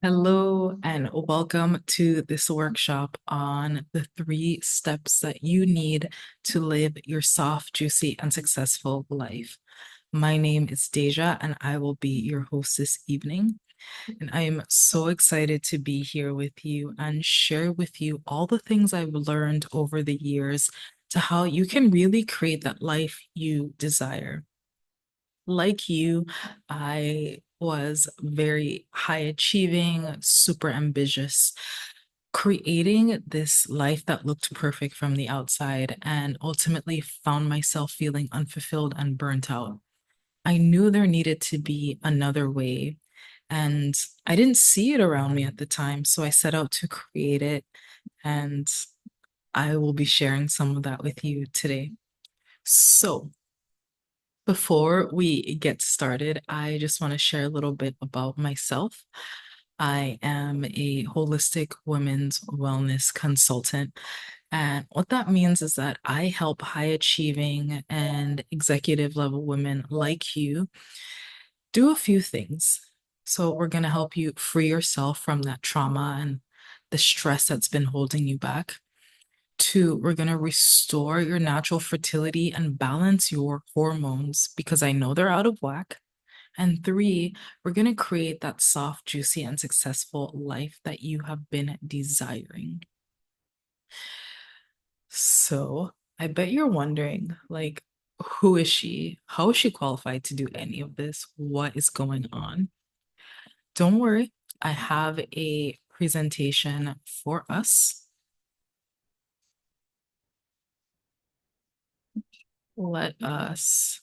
Hello, and welcome to this workshop on the 3 steps that you need to live your soft, juicy, and successful life. My name is Deja, and I will be your host this evening. And I am so excited to be here with you and share with you all the things I've learned over the years to how you can really create that life you desire. Like you, I was very high achieving, super ambitious, creating this life that looked perfect from the outside, and ultimately found myself feeling unfulfilled and burnt out. I knew there needed to be another way, and I didn't see it around me at the time. So I set out to create it, and I will be sharing some of that with you today. So, before we get started, I just want to share a little bit about myself. I am a holistic women's wellness consultant. And what that means is that I help high achieving and executive level women like you do a few things. So, we're going to help you free yourself from that trauma and the stress that's been holding you back. 2, we're going to restore your natural fertility and balance your hormones because I know they're out of whack. And 3, we're going to create that soft, juicy, and successful life that you have been desiring. So I bet you're wondering, like, who is she? How is she qualified to do any of this? What is going on? Don't worry, I have a presentation for us. Let us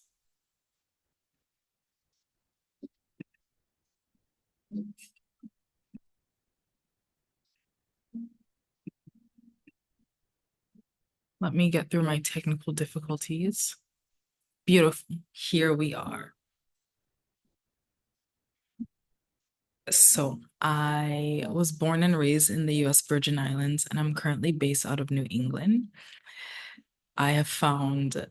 let me get through my technical difficulties. Beautiful. Here we are. So, I was born and raised in the US Virgin Islands, and I'm currently based out of New England. I have found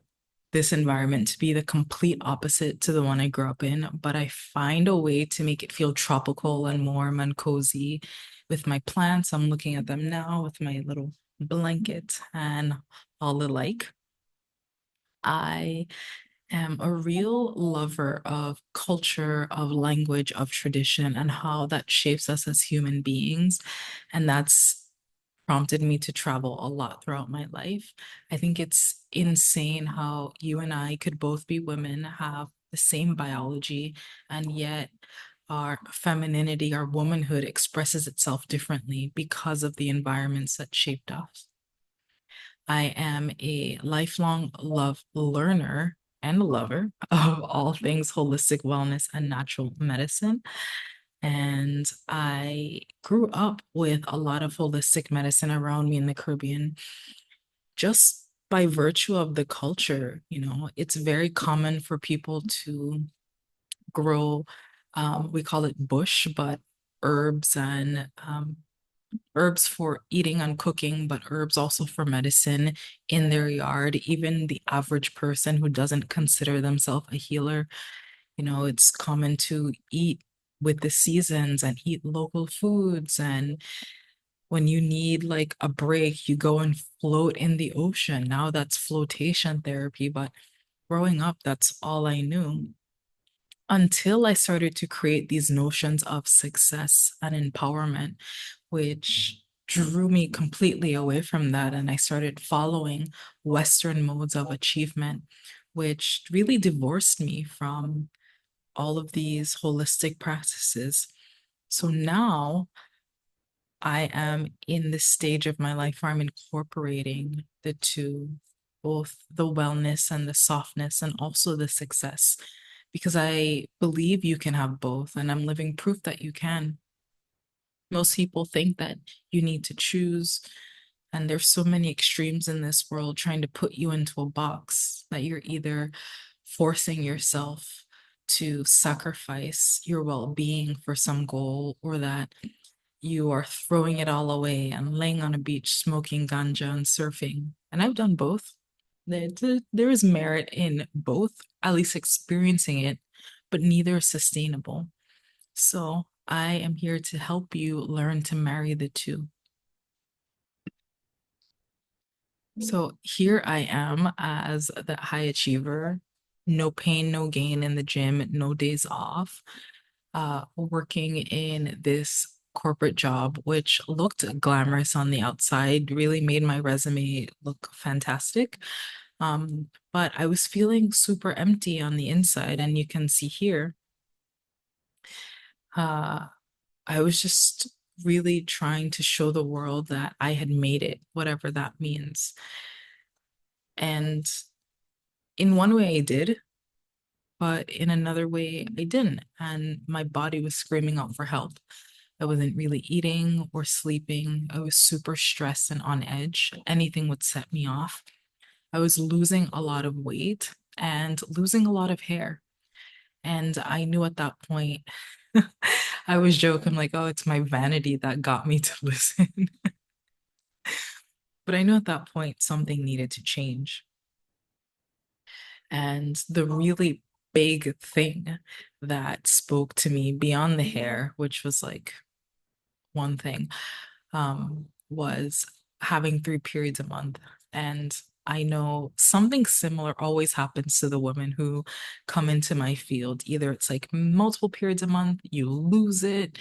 this environment to be the complete opposite to the one I grew up in, but I find a way to make it feel tropical and warm and cozy with my plants. I'm looking at them now with my little blanket and all the like. I am a real lover of culture, of language, of tradition, and how that shapes us as human beings. And that's prompted me to travel a lot throughout my life. I think it's insane how you and I could both be women, have the same biology, and yet our femininity, our womanhood expresses itself differently because of the environments that shaped us. I am a lifelong love learner and lover of all things holistic wellness and natural medicine. And I grew up with a lot of holistic medicine around me in the Caribbean, just by virtue of the culture. It's very common for people to grow, we call it bush, but herbs and herbs for eating and cooking, but herbs also for medicine in their yard. Even the average person who doesn't consider themselves a healer, it's common to eat with the seasons and eat local foods. And when you need like a break, you go and float in the ocean. Now that's flotation therapy, but growing up, that's all I knew until I started to create these notions of success and empowerment, which drew me completely away from that. And I started following Western modes of achievement, which really divorced me from all of these holistic practices. So now I am in this stage of my life where I'm incorporating the two, both the wellness and the softness, and also the success, because I believe you can have both, and I'm living proof that you can. Most people think that you need to choose, and there's so many extremes in this world trying to put you into a box that you're either forcing yourself to sacrifice your well-being for some goal, or that you are throwing it all away and laying on a beach smoking ganja and surfing. And I've done both. There is merit in both, at least experiencing it, but neither is sustainable. So I am here to help you learn to marry the two. So here I am as the high achiever, no pain, no gain in the gym, no days off, working in this corporate job, which looked glamorous on the outside, really made my resume look fantastic. But I was feeling super empty on the inside, and you can see here, uh, I was just really trying to show the world that I had made it, whatever that means. And in one way, I did, but in another way, I didn't. And my body was screaming out for help. I wasn't really eating or sleeping. I was super stressed and on edge. Anything would set me off. I was losing a lot of weight and losing a lot of hair. And I knew at that point, I was joking, like, oh, it's my vanity that got me to listen. But I knew at that point something needed to change. And the really big thing that spoke to me beyond the hair, which was like one thing, was having 3 periods a month. And I know something similar always happens to the women who come into my field. Either it's like multiple periods a month, you lose it,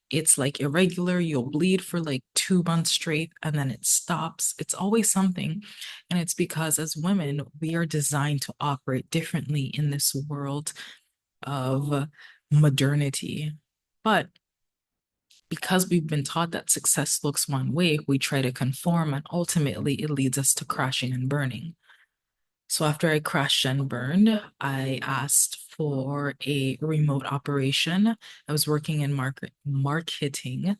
it's like irregular, you'll bleed for like 2 months straight, and then it stops. It's always something. And it's because as women, we are designed to operate differently in this world of modernity. But because we've been taught that success looks one way, we try to conform, and ultimately it leads us to crashing and burning. So after I crashed and burned, I asked for a remote operation. I was working in marketing,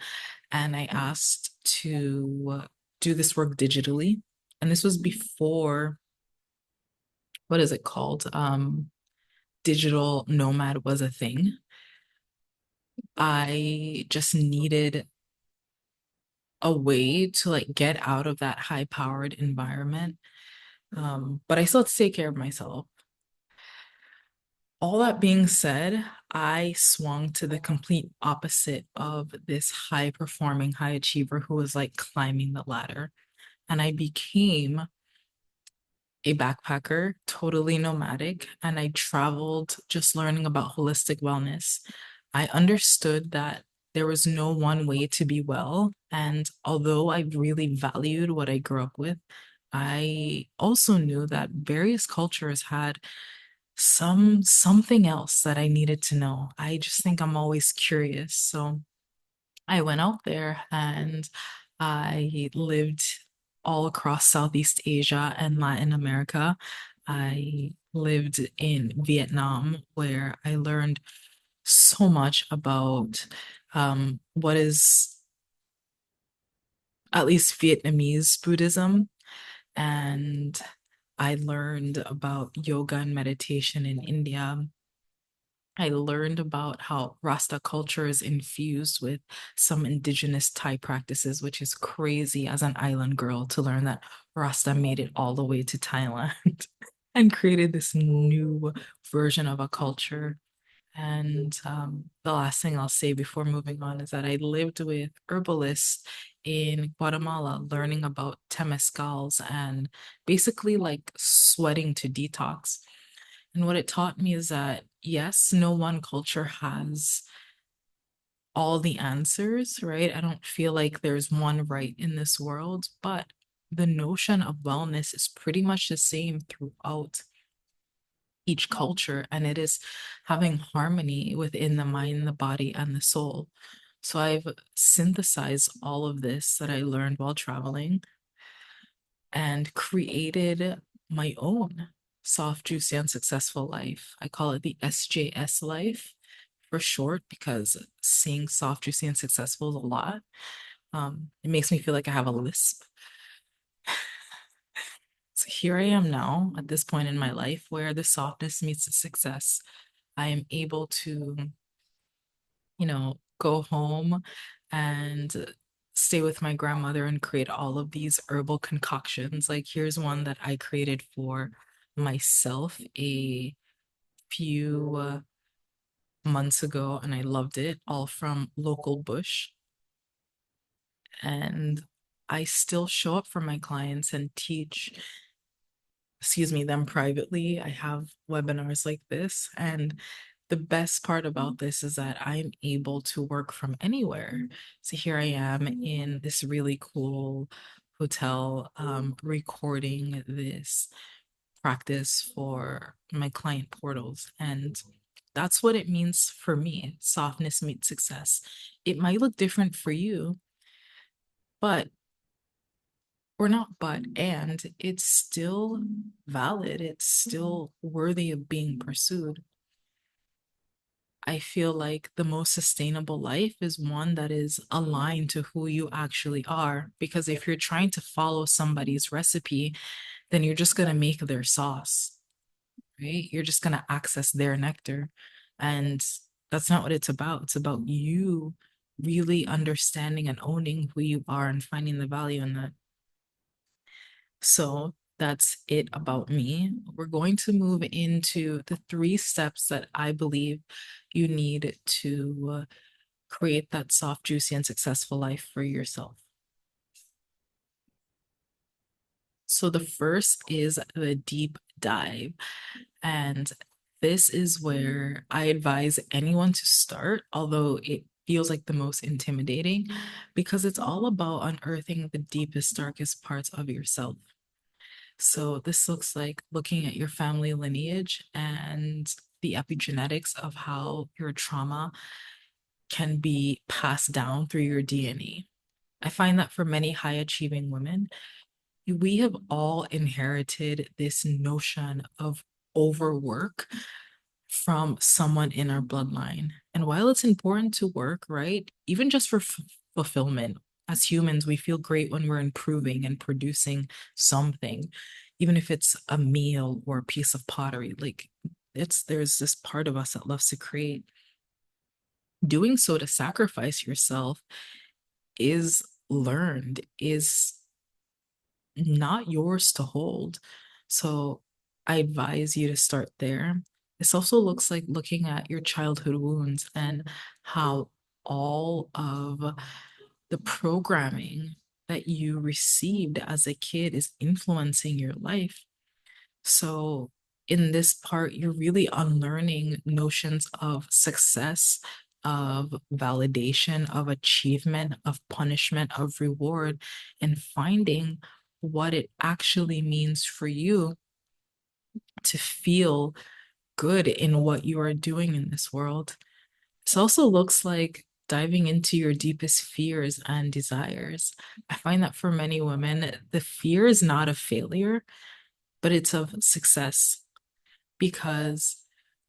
and I asked to do this work digitally. And this was before, what is it called? Digital nomad was a thing. I just needed a way to like get out of that high powered environment. But I still have to take care of myself. All that being said, I swung to the complete opposite of this high performing high achiever who was like climbing the ladder. And I became a backpacker, totally nomadic, and I traveled just learning about holistic wellness. I understood that there was no one way to be well. And although I really valued what I grew up with, I also knew that various cultures had something else that I needed to know. I just think I'm always curious. So I went out there and I lived all across Southeast Asia and Latin America. I lived in Vietnam, where I learned so much about what is at least Vietnamese Buddhism. And I learned about yoga and meditation in India. I learned about how Rasta culture is infused with some indigenous Thai practices, which is crazy as an island girl to learn that Rasta made it all the way to Thailand and created this new version of a culture. And the last thing I'll say before moving on is that I lived with herbalists in Guatemala, learning about temescals and basically like sweating to detox. And what it taught me is that, yes, no one culture has all the answers, right? I don't feel like there's one right in this world, but the notion of wellness is pretty much the same throughout each culture, and it is having harmony within the mind, the body, and the soul. So I've synthesized all of this that I learned while traveling and created my own soft, juicy, and successful life. I call it the SJS life for short because saying soft, juicy, and successful is a lot. It makes me feel like I have a lisp. So here I am now at this point in my life where the softness meets the success. I am able to, go home and stay with my grandmother and create all of these herbal concoctions. Like here's one that I created for myself a few months ago and I loved it, all from local bush. And I still show up for my clients and teach, excuse me, them privately. I have webinars like this. And the best part about this is that I'm able to work from anywhere. So here I am in this really cool hotel, recording this practice for my client portals. And that's what it means for me. Softness meets success. It might look different for you, but or not but, and it's still valid. It's still worthy of being pursued. I feel like the most sustainable life is one that is aligned to who you actually are. Because if you're trying to follow somebody's recipe, then you're just going to make their sauce, right? You're just going to access their nectar. And that's not what it's about. It's about you really understanding and owning who you are and finding the value in that. So that's it about me. We're going to move into the 3 steps that I believe you need to create that soft, juicy, and successful life for yourself. So the first is the deep dive. And this is where I advise anyone to start, although it feels like the most intimidating, because it's all about unearthing the deepest, darkest parts of yourself. So this looks like looking at your family lineage and the epigenetics of how your trauma can be passed down through your DNA. I find that for many high achieving women, we have all inherited this notion of overwork from someone in our bloodline. And while it's important to work, right, even just for fulfillment, as humans, we feel great when we're improving and producing something, even if it's a meal or a piece of pottery. Like there's this part of us that loves to create. Doing so to sacrifice yourself is learned, is not yours to hold. So I advise you to start there. This also looks like looking at your childhood wounds and how all of the programming that you received as a kid is influencing your life. So in this part, you're really unlearning notions of success, of validation, of achievement, of punishment, of reward, and finding what it actually means for you to feel good in what you are doing in this world. This also looks like diving into your deepest fears and desires. I find that for many women, the fear is not of failure, but it's of success. Because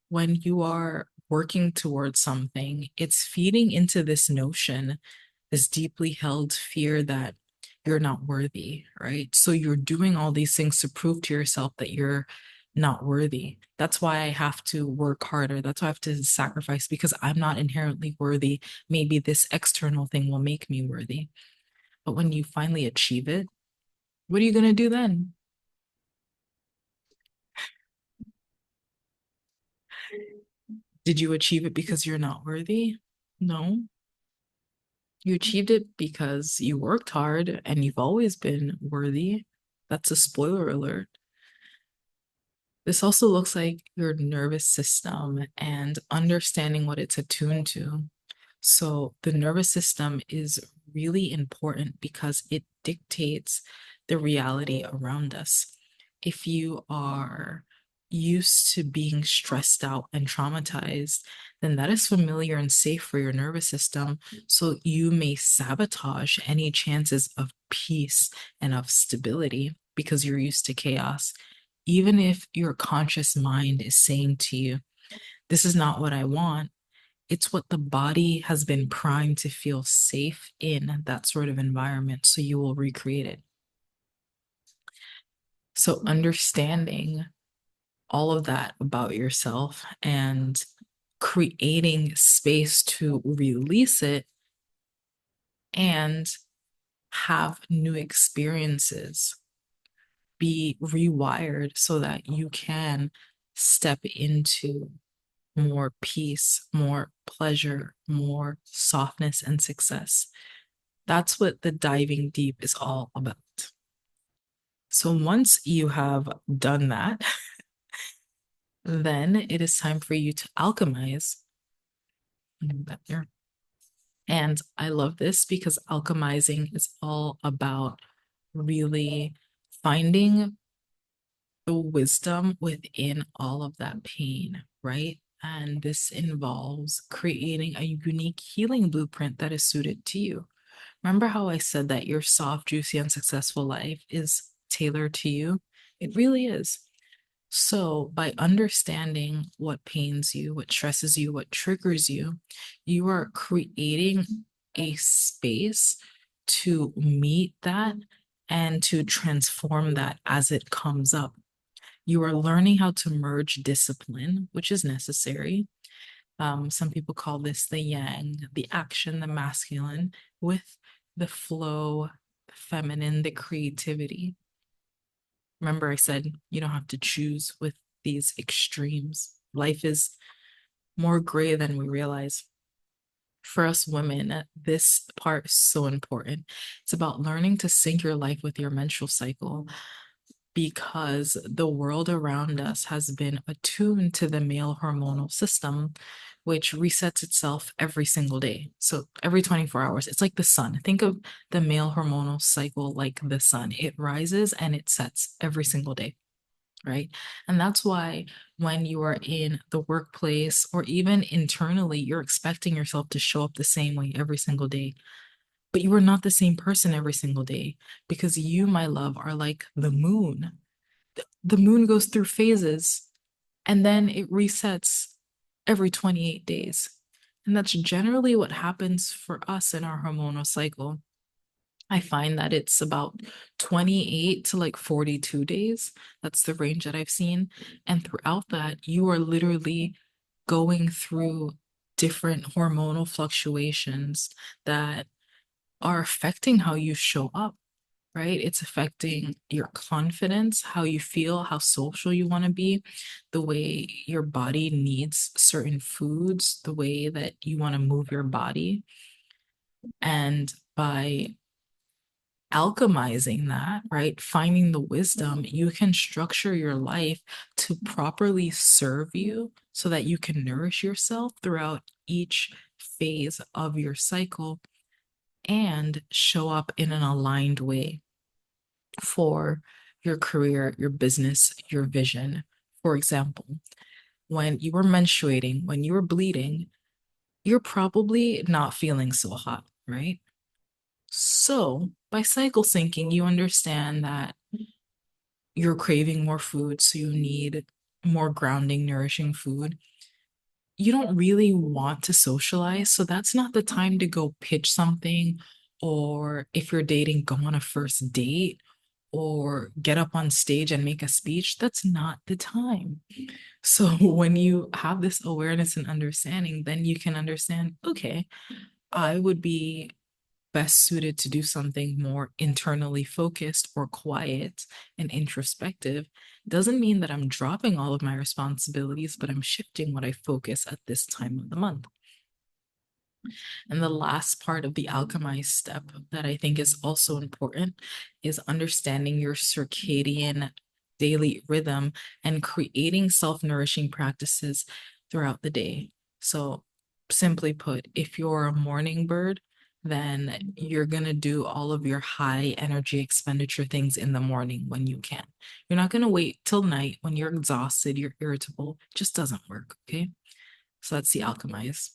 when you are working towards something, it's feeding into this notion, this deeply held fear that you're not worthy, right? So you're doing all these things to prove to yourself that you're not worthy. That's why I have to work harder. That's why I have to sacrifice because I'm not inherently worthy. Maybe this external thing will make me worthy. But when you finally achieve it, what are you going to do then? Did you achieve it because you're not worthy? No. You achieved it because you worked hard and you've always been worthy. That's a spoiler alert. This also looks like your nervous system and understanding what it's attuned to. So, the nervous system is really important because it dictates the reality around us. If you are used to being stressed out and traumatized, then that is familiar and safe for your nervous system. So, you may sabotage any chances of peace and of stability because you're used to chaos. Even if your conscious mind is saying to you, this is not what I want, it's what the body has been primed to feel safe in that sort of environment. So you will recreate it. So understanding all of that about yourself and creating space to release it and have new experiences, be rewired so that you can step into more peace, more pleasure, more softness and success. That's what the diving deep is all about. So once you have done that, then it is time for you to alchemize. That there. And I love this because alchemizing is all about really finding the wisdom within all of that pain, right? And this involves creating a unique healing blueprint that is suited to you. Remember how I said that your soft, juicy, and successful life is tailored to you? It really is. So, by understanding what pains you, what stresses you, what triggers you, you are creating a space to meet that and to transform that as it comes up. You are learning how to merge discipline, which is necessary. Some people call this the yang, the action, the masculine, with the flow, the feminine, the creativity. Remember, I said you don't have to choose with these extremes. Life is more gray than we realize. For us women, this part is so important. It's about learning to sync your life with your menstrual cycle because the world around us has been attuned to the male hormonal system, which resets itself every single day. So every 24 hours, it's like the sun. Think of the male hormonal cycle like the sun. It rises and it sets every single day, right? And that's why when you are in the workplace or even internally, you're expecting yourself to show up the same way every single day. But you are not the same person every single day because you, my love, are like the moon. The moon goes through phases and then it resets every 28 days. And that's generally what happens for us in our hormonal cycle. I find that it's about 28 to like 42 days. That's the range that I've seen. And throughout that, you are literally going through different hormonal fluctuations that are affecting how you show up, right? It's affecting your confidence, how you feel, how social you want to be, the way your body needs certain foods, the way that you want to move your body. And by alchemizing that, right? Finding the wisdom, you can structure your life to properly serve you so that you can nourish yourself throughout each phase of your cycle and show up in an aligned way for your career, your business, your vision. For example, when you were menstruating, when you were bleeding, you're probably not feeling so hot, right? So by cycle syncing, you understand that you're craving more food, so you need more grounding, nourishing food. You don't really want to socialize, so that's not the time to go pitch something, or if you're dating, go on a first date or get up on stage and make a speech. That's not the time. So when you have this awareness and understanding, then you can understand, okay, I would be best suited to do something more internally focused or quiet and introspective. Doesn't mean that I'm dropping all of my responsibilities, but I'm shifting what I focus at this time of the month. And the last part of the alchemize step that I think is also important is understanding your circadian daily rhythm and creating self-nourishing practices throughout the day. So, simply put, if you're a morning bird, then you're going to do all of your high energy expenditure things in the morning when you can. You're not going to wait till night when you're exhausted, you're irritable. It just doesn't work. Okay. So that's the alchemize.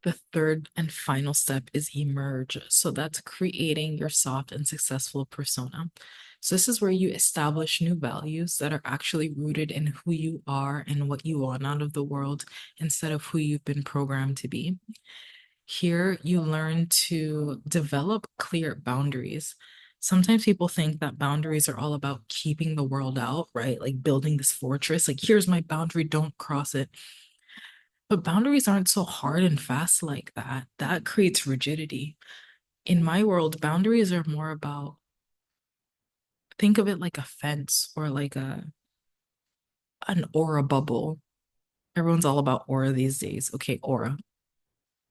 The third and final step is emerge. So that's creating your soft and successful persona. So this is where you establish new values that are actually rooted in who you are and what you want out of the world instead of who you've been programmed to be. Here, you learn to develop clear boundaries. Sometimes people think that boundaries are all about keeping the world out, right? Like building this fortress, like, here's my boundary, don't cross it. But boundaries aren't so hard and fast like that. That creates rigidity. In my world, boundaries are more about, think of it like a fence or like an aura bubble. Everyone's all about aura these days. Okay, aura.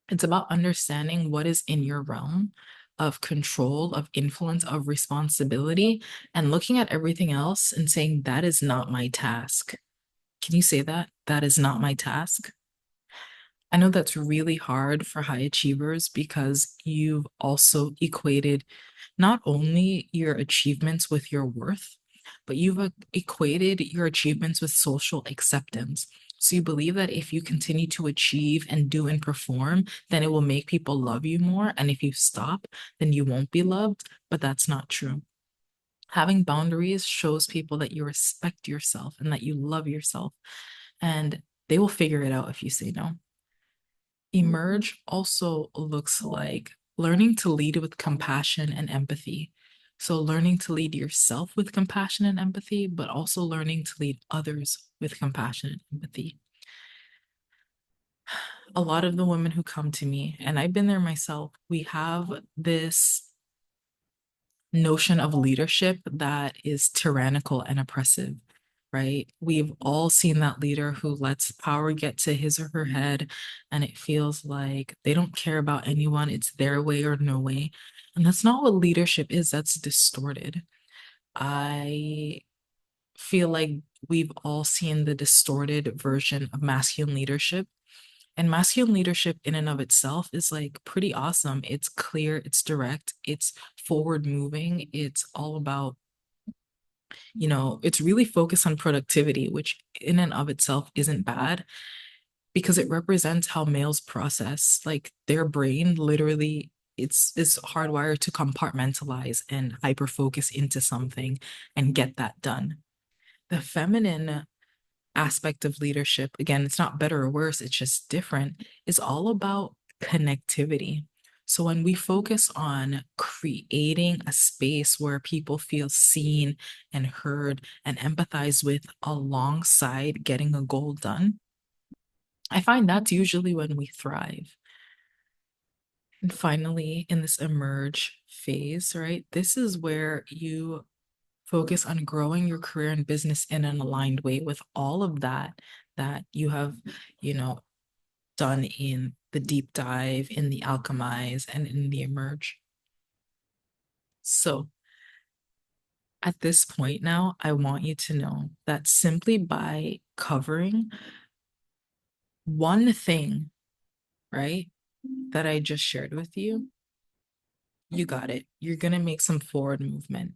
It's about understanding what is in your realm of control, of influence, of responsibility, and looking at everything else and saying, that is not my task. Can you say that? That is not my task. I know that's really hard for high achievers because you've also equated not only your achievements with your worth, but you've equated your achievements with social acceptance. So you believe that if you continue to achieve and do and perform, then it will make people love you more. And if you stop, then you won't be loved. But that's not true. Having boundaries shows people that you respect yourself and that you love yourself. And they will figure it out if you say no. Emerge also looks like learning to lead with compassion and empathy. So, learning to lead yourself with compassion and empathy, but also learning to lead others with compassion and empathy. A lot of the women who come to me, and I've been there myself, we have this notion of leadership that is tyrannical and oppressive, right? We've all seen that leader who lets power get to his or her head, and it feels like they don't care about anyone. It's their way or no way. And that's not what leadership is, that's distorted. I feel like we've all seen the distorted version of masculine leadership. And masculine leadership in and of itself is like pretty awesome. It's clear, it's direct, it's forward moving, it's all about, it's really focused on productivity, which in and of itself isn't bad because it represents how males process. Like their brain literally it's hardwired to compartmentalize and hyper focus into something and get that done. The feminine aspect of leadership, again, it's not better or worse, it's just different, is all about connectivity. So when we focus on creating a space where people feel seen and heard and empathize with alongside getting a goal done, I find that's usually when we thrive. And finally, in this emerge phase, right, this is where you focus on growing your career and business in an aligned way with all of that you have, you know, done in the deep dive, in the alchemize, and in the emerge. So at this point now, I want you to know that simply by covering one thing, right, that I just shared with you, you got it. You're going to make some forward movement.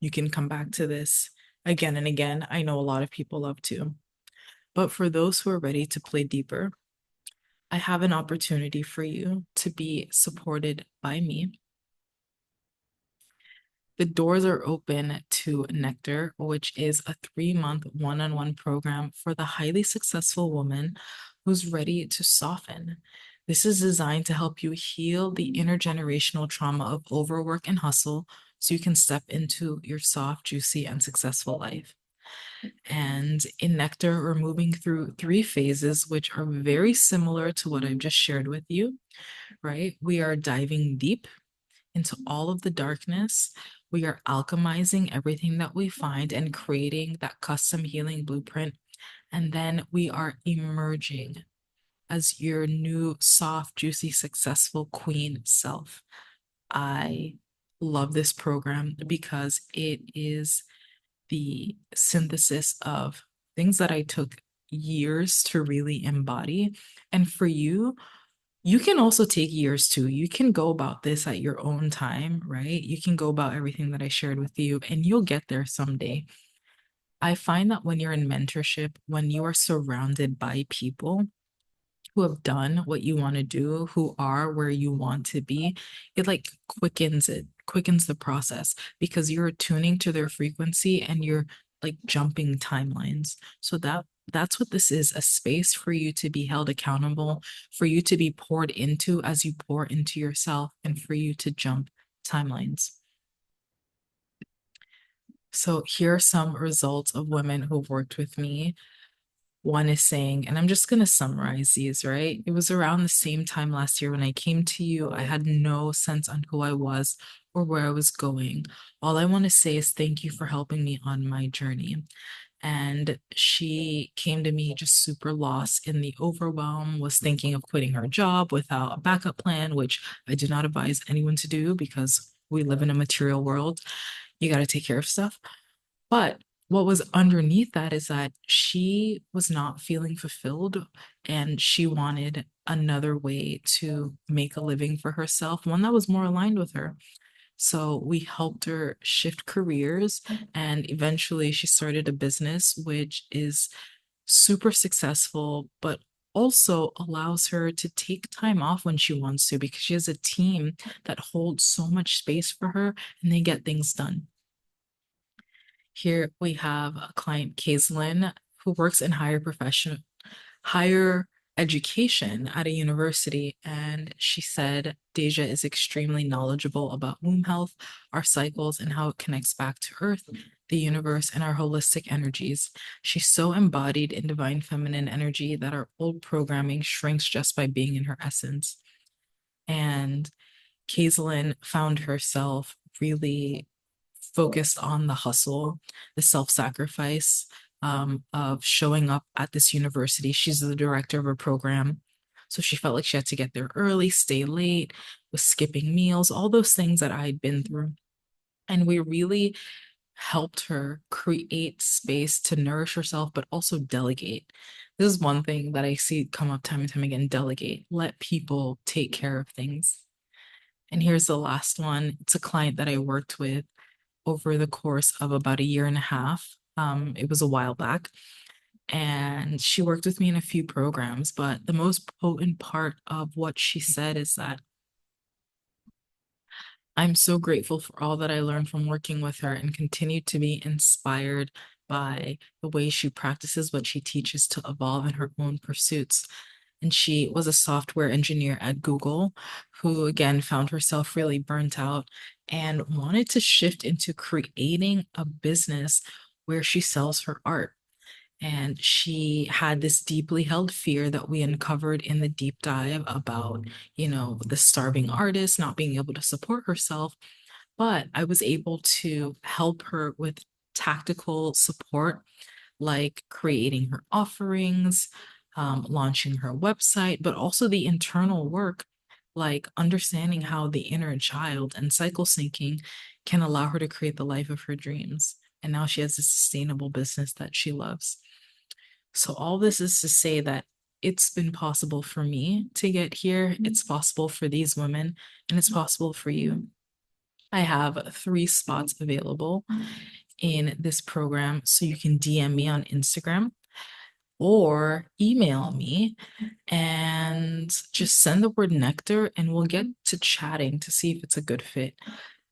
You can come back to this again and again. I know a lot of people love to. But for those who are ready to play deeper, I have an opportunity for you to be supported by me. The doors are open to Nectar, which is a 3-month one-on-one program for the highly successful woman who's ready to soften. This is designed to help you heal the intergenerational trauma of overwork and hustle so you can step into your soft, juicy, and successful life. And in Nectar, we're moving through 3 phases, which are very similar to what I've just shared with you, right? We are diving deep into all of the darkness. We are alchemizing everything that we find and creating that custom healing blueprint. And then we are emerging as your new, soft, juicy, successful queen self. I love this program because it is the synthesis of things that I took years to really embody. And for you, you can also take years too. You can go about this at your own time, right? You can go about everything that I shared with you, and you'll get there someday. I find that when you're in mentorship, when you are surrounded by people who have done what you want to do, who are where you want to be, it quickens the process because you're tuning to their frequency and you're like jumping timelines. So that's what this is, a space for you to be held accountable, for you to be poured into as you pour into yourself, and for you to jump timelines. So here are some results of women who've worked with me. One is saying, and I'm just going to summarize these, right? It was around the same time last year when I came to you. I had no sense on who I was or where I was going. All I want to say is thank you for helping me on my journey. And she came to me just super lost in the overwhelm, was thinking of quitting her job without a backup plan, which I do not advise anyone to do because we live in a material world. You got to take care of stuff. But what was underneath that is that she was not feeling fulfilled and she wanted another way to make a living for herself, one that was more aligned with her. So we helped her shift careers and eventually she started a business which is super successful, but also allows her to take time off when she wants to because she has a team that holds so much space for her and they get things done. Here we have a client, Kaislyn, who works in higher education at a university. And she said Deja is extremely knowledgeable about womb health, our cycles, and how it connects back to Earth, the universe, and our holistic energies. She's so embodied in divine feminine energy that our old programming shrinks just by being in her essence. And Kaislyn found herself really focused on the hustle, the self-sacrifice of showing up at this university. She's the director of a program. So she felt like she had to get there early, stay late, was skipping meals, all those things that I'd been through. And we really helped her create space to nourish herself, but also delegate. This is one thing that I see come up time and time again, delegate, let people take care of things. And here's the last one. It's a client that I worked with over the course of about a year and a half. It was a while back. And she worked with me in a few programs, but the most potent part of what she said is that I'm so grateful for all that I learned from working with her and continue to be inspired by the way she practices what she teaches to evolve in her own pursuits. And she was a software engineer at Google who, again, found herself really burnt out and wanted to shift into creating a business where she sells her art. And she had this deeply held fear that we uncovered in the deep dive about, the starving artist not being able to support herself. But I was able to help her with tactical support like creating her offerings, launching her website, but also the internal work, like understanding how the inner child and cycle syncing can allow her to create the life of her dreams. And now she has a sustainable business that she loves. So, all this is to say that it's been possible for me to get here. It's possible for these women, and it's possible for you. I have 3 spots available in this program. So you can DM me on Instagram or email me and just send the word nectar and we'll get to chatting to see if it's a good fit.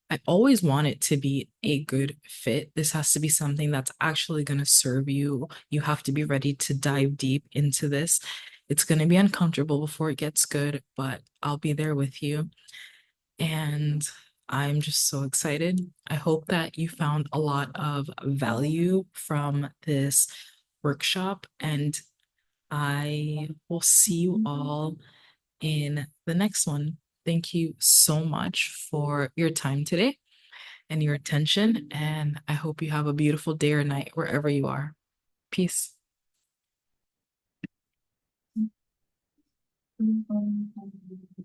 I always want it to be a good fit. This has to be something that's actually going to serve you. You have to be ready to dive deep into this. It's going to be uncomfortable before it gets good, but I'll be there with you. And I'm just so excited. I hope that you found a lot of value from this workshop, and I will see you all in the next one. Thank you so much for your time today and your attention, and I hope you have a beautiful day or night wherever you are. Peace.